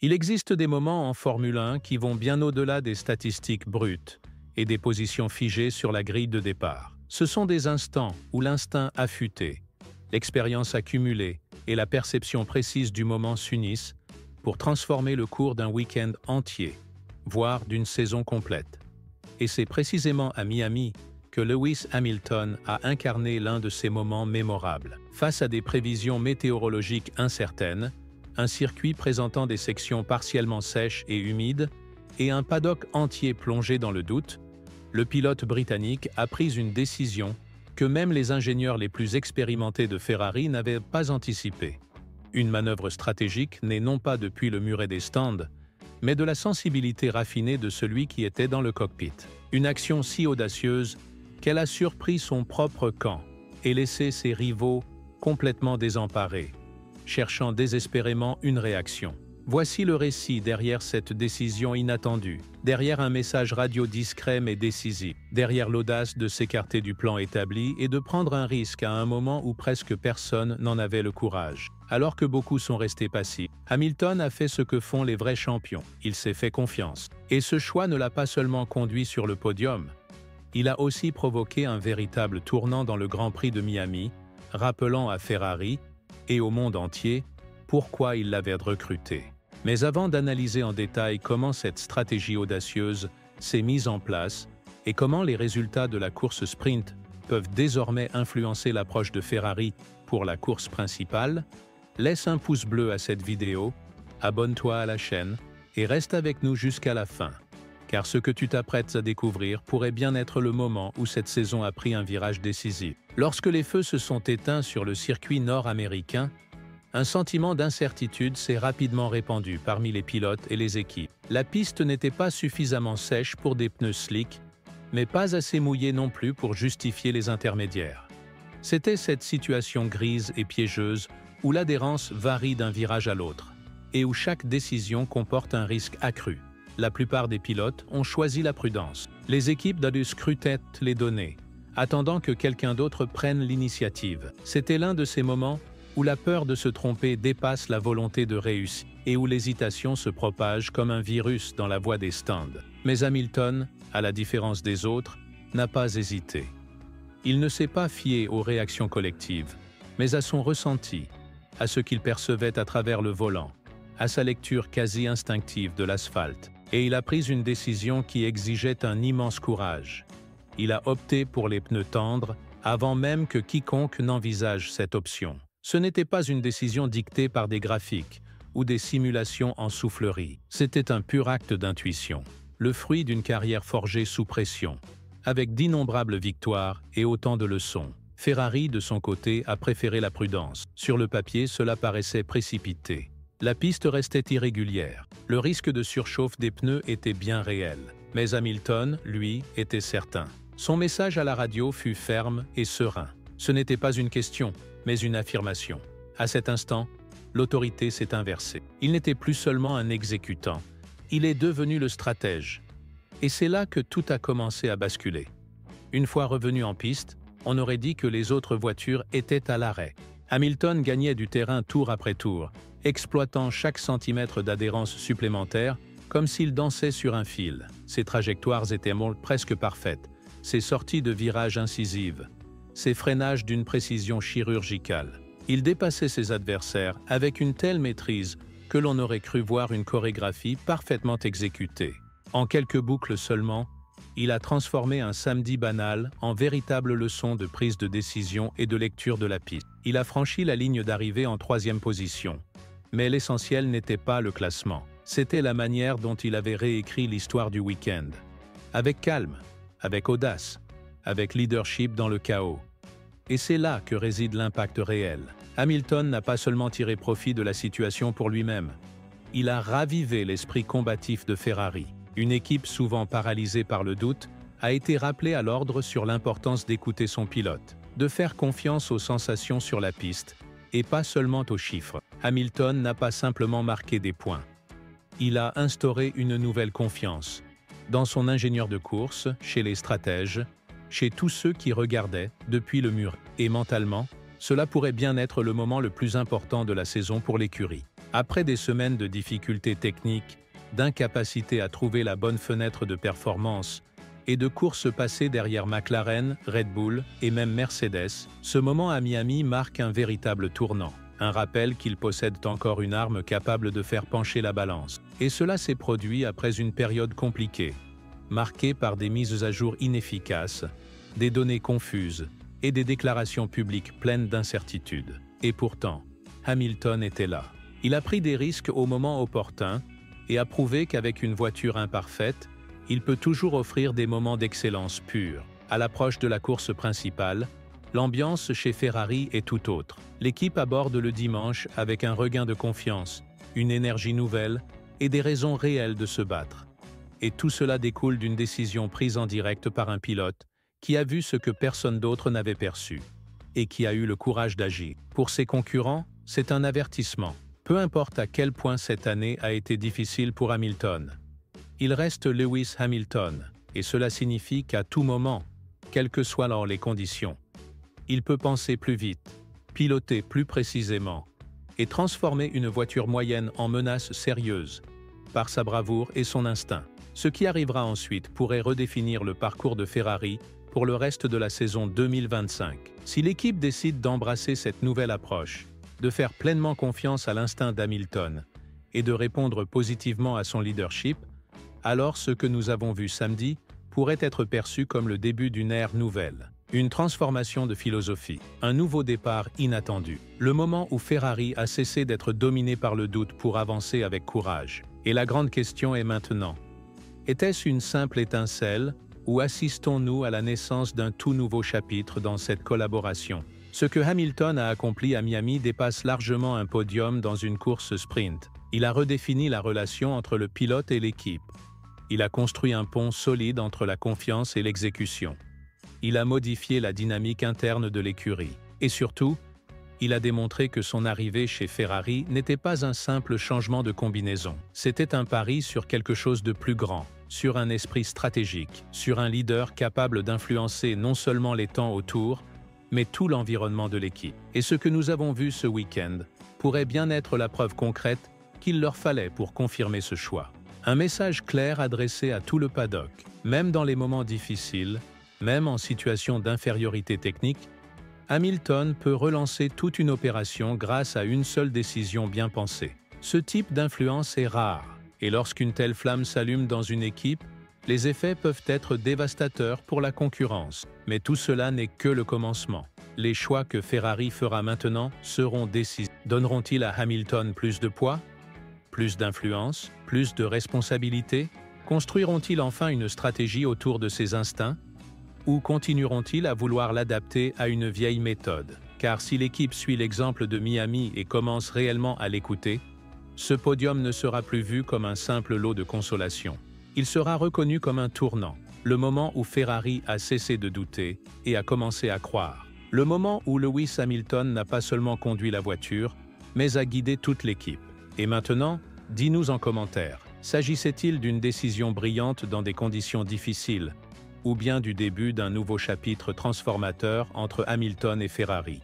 Il existe des moments en Formule 1 qui vont bien au-delà des statistiques brutes et des positions figées sur la grille de départ. Ce sont des instants où l'instinct affûté, l'expérience accumulée et la perception précise du moment s'unissent pour transformer le cours d'un week-end entier, voire d'une saison complète. Et c'est précisément à Miami que Lewis Hamilton a incarné l'un de ces moments mémorables. Face à des prévisions météorologiques incertaines, un circuit présentant des sections partiellement sèches et humides, et un paddock entier plongé dans le doute, le pilote britannique a pris une décision que même les ingénieurs les plus expérimentés de Ferrari n'avaient pas anticipée. Une manœuvre stratégique née non pas depuis le muret des stands, mais de la sensibilité raffinée de celui qui était dans le cockpit. Une action si audacieuse qu'elle a surpris son propre camp et laissé ses rivaux complètement désemparés, cherchant désespérément une réaction. Voici le récit derrière cette décision inattendue, derrière un message radio discret mais décisif, derrière l'audace de s'écarter du plan établi et de prendre un risque à un moment où presque personne n'en avait le courage. Alors que beaucoup sont restés passifs, Hamilton a fait ce que font les vrais champions. Il s'est fait confiance. Et ce choix ne l'a pas seulement conduit sur le podium, il a aussi provoqué un véritable tournant dans le Grand Prix de Miami, rappelant à Ferrari et au monde entier pourquoi il l'avait recruté. Mais avant d'analyser en détail comment cette stratégie audacieuse s'est mise en place et comment les résultats de la course sprint peuvent désormais influencer l'approche de Ferrari pour la course principale, laisse un pouce bleu à cette vidéo, abonne-toi à la chaîne et reste avec nous jusqu'à la fin, car ce que tu t'apprêtes à découvrir pourrait bien être le moment où cette saison a pris un virage décisif. Lorsque les feux se sont éteints sur le circuit nord-américain, un sentiment d'incertitude s'est rapidement répandu parmi les pilotes et les équipes. La piste n'était pas suffisamment sèche pour des pneus slick, mais pas assez mouillée non plus pour justifier les intermédiaires. C'était cette situation grise et piégeuse où l'adhérence varie d'un virage à l'autre, et où chaque décision comporte un risque accru. La plupart des pilotes ont choisi la prudence. Les équipes donnent scrutaient les données, attendant que quelqu'un d'autre prenne l'initiative. C'était l'un de ces moments où la peur de se tromper dépasse la volonté de réussir et où l'hésitation se propage comme un virus dans la voie des stands. Mais Hamilton, à la différence des autres, n'a pas hésité. Il ne s'est pas fié aux réactions collectives, mais à son ressenti, à ce qu'il percevait à travers le volant, à sa lecture quasi instinctive de l'asphalte. Et il a pris une décision qui exigeait un immense courage. Il a opté pour les pneus tendres avant même que quiconque n'envisage cette option. Ce n'était pas une décision dictée par des graphiques ou des simulations en soufflerie. C'était un pur acte d'intuition, le fruit d'une carrière forgée sous pression, avec d'innombrables victoires et autant de leçons. Ferrari, de son côté, a préféré la prudence. Sur le papier, cela paraissait précipité. La piste restait irrégulière. Le risque de surchauffe des pneus était bien réel. Mais Hamilton, lui, était certain. Son message à la radio fut ferme et serein. Ce n'était pas une question, mais une affirmation. À cet instant, l'autorité s'est inversée. Il n'était plus seulement un exécutant, il est devenu le stratège. Et c'est là que tout a commencé à basculer. Une fois revenu en piste, on aurait dit que les autres voitures étaient à l'arrêt. Hamilton gagnait du terrain tour après tour, exploitant chaque centimètre d'adhérence supplémentaire comme s'il dansait sur un fil. Ses trajectoires étaient presque parfaites, ses sorties de virages incisives, ses freinages d'une précision chirurgicale. Il dépassait ses adversaires avec une telle maîtrise que l'on aurait cru voir une chorégraphie parfaitement exécutée. En quelques boucles seulement, il a transformé un samedi banal en véritable leçon de prise de décision et de lecture de la piste. Il a franchi la ligne d'arrivée en 3e position. Mais l'essentiel n'était pas le classement. C'était la manière dont il avait réécrit l'histoire du week-end. Avec calme, avec audace, avec leadership dans le chaos. Et c'est là que réside l'impact réel. Hamilton n'a pas seulement tiré profit de la situation pour lui-même. Il a ravivé l'esprit combatif de Ferrari. Une équipe souvent paralysée par le doute a été rappelée à l'ordre sur l'importance d'écouter son pilote, de faire confiance aux sensations sur la piste, et pas seulement aux chiffres. Hamilton n'a pas simplement marqué des points. Il a instauré une nouvelle confiance, dans son ingénieur de course, chez les stratèges, chez tous ceux qui regardaient depuis le mur. Et mentalement, cela pourrait bien être le moment le plus important de la saison pour l'écurie. Après des semaines de difficultés techniques, d'incapacité à trouver la bonne fenêtre de performance et de courses passées derrière McLaren, Red Bull et même Mercedes, ce moment à Miami marque un véritable tournant. Un rappel qu'ils possèdent encore une arme capable de faire pencher la balance. Et cela s'est produit après une période compliquée, marquée par des mises à jour inefficaces, des données confuses et des déclarations publiques pleines d'incertitudes. Et pourtant, Hamilton était là. Il a pris des risques au moment opportun et a prouvé qu'avec une voiture imparfaite, il peut toujours offrir des moments d'excellence pure. À l'approche de la course principale, l'ambiance chez Ferrari est tout autre. L'équipe aborde le dimanche avec un regain de confiance, une énergie nouvelle et des raisons réelles de se battre. Et tout cela découle d'une décision prise en direct par un pilote qui a vu ce que personne d'autre n'avait perçu et qui a eu le courage d'agir. Pour ses concurrents, c'est un avertissement. Peu importe à quel point cette année a été difficile pour Hamilton, il reste Lewis Hamilton, et cela signifie qu'à tout moment, quelles que soient les conditions, il peut penser plus vite, piloter plus précisément et transformer une voiture moyenne en menace sérieuse par sa bravoure et son instinct. Ce qui arrivera ensuite pourrait redéfinir le parcours de Ferrari pour le reste de la saison 2025. Si l'équipe décide d'embrasser cette nouvelle approche, de faire pleinement confiance à l'instinct d'Hamilton et de répondre positivement à son leadership, alors ce que nous avons vu samedi pourrait être perçu comme le début d'une ère nouvelle. Une transformation de philosophie, un nouveau départ inattendu. Le moment où Ferrari a cessé d'être dominé par le doute pour avancer avec courage. Et la grande question est maintenant, était-ce une simple étincelle ou assistons-nous à la naissance d'un tout nouveau chapitre dans cette collaboration? Ce que Hamilton a accompli à Miami dépasse largement un podium dans une course sprint. Il a redéfini la relation entre le pilote et l'équipe. Il a construit un pont solide entre la confiance et l'exécution. Il a modifié la dynamique interne de l'écurie. Et surtout, il a démontré que son arrivée chez Ferrari n'était pas un simple changement de combinaison. C'était un pari sur quelque chose de plus grand, sur un esprit stratégique, sur un leader capable d'influencer non seulement les temps autour, mais tout l'environnement de l'équipe. Et ce que nous avons vu ce week-end pourrait bien être la preuve concrète qu'il leur fallait pour confirmer ce choix. Un message clair adressé à tout le paddock, même dans les moments difficiles, même en situation d'infériorité technique, Hamilton peut relancer toute une opération grâce à une seule décision bien pensée. Ce type d'influence est rare, et lorsqu'une telle flamme s'allume dans une équipe, les effets peuvent être dévastateurs pour la concurrence. Mais tout cela n'est que le commencement. Les choix que Ferrari fera maintenant seront décisifs. Donneront-ils à Hamilton plus de poids, plus d'influence, plus de responsabilité? Construiront-ils enfin une stratégie autour de ses instincts? Ou continueront-ils à vouloir l'adapter à une vieille méthode? Car si l'équipe suit l'exemple de Miami et commence réellement à l'écouter, ce podium ne sera plus vu comme un simple lot de consolation. Il sera reconnu comme un tournant, le moment où Ferrari a cessé de douter et a commencé à croire. Le moment où Lewis Hamilton n'a pas seulement conduit la voiture, mais a guidé toute l'équipe. Et maintenant, dis-nous en commentaire, s'agissait-il d'une décision brillante dans des conditions difficiles, ou bien du début d'un nouveau chapitre transformateur entre Hamilton et Ferrari?